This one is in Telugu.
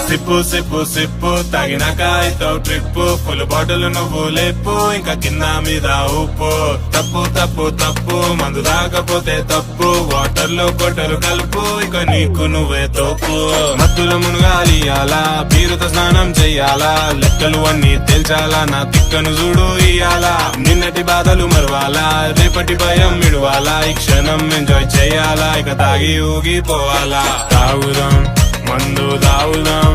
సిప్పు సిప్పు సిప్పు తాగినాక అవుతావు ట్రిప్పు ఫుల్ బాటిల్ నువ్వు లేపు ఇంకా కింద మీద ఉప్పు తప్పు తప్పు తప్పు మందు తాగపోతే తప్పు వాటర్ లో కొట్టరు కలుపు ఇక నీకు నువ్వే తోపు మత్తుల మునగాలి అలా బీరుతో స్నానం చెయ్యాలా లెక్కలు అన్ని తేల్చాలా నా తిక్కను చూడు ఇయ్యాలా నిన్నటి బాధలు మరవాలా రేపటి భయం విడవాలా ఈ క్షణం ఎంజాయ్ చెయ్యాలా ఇక తాగి ఊగిపోవాలా తాగుదాం మందు తాగుదాం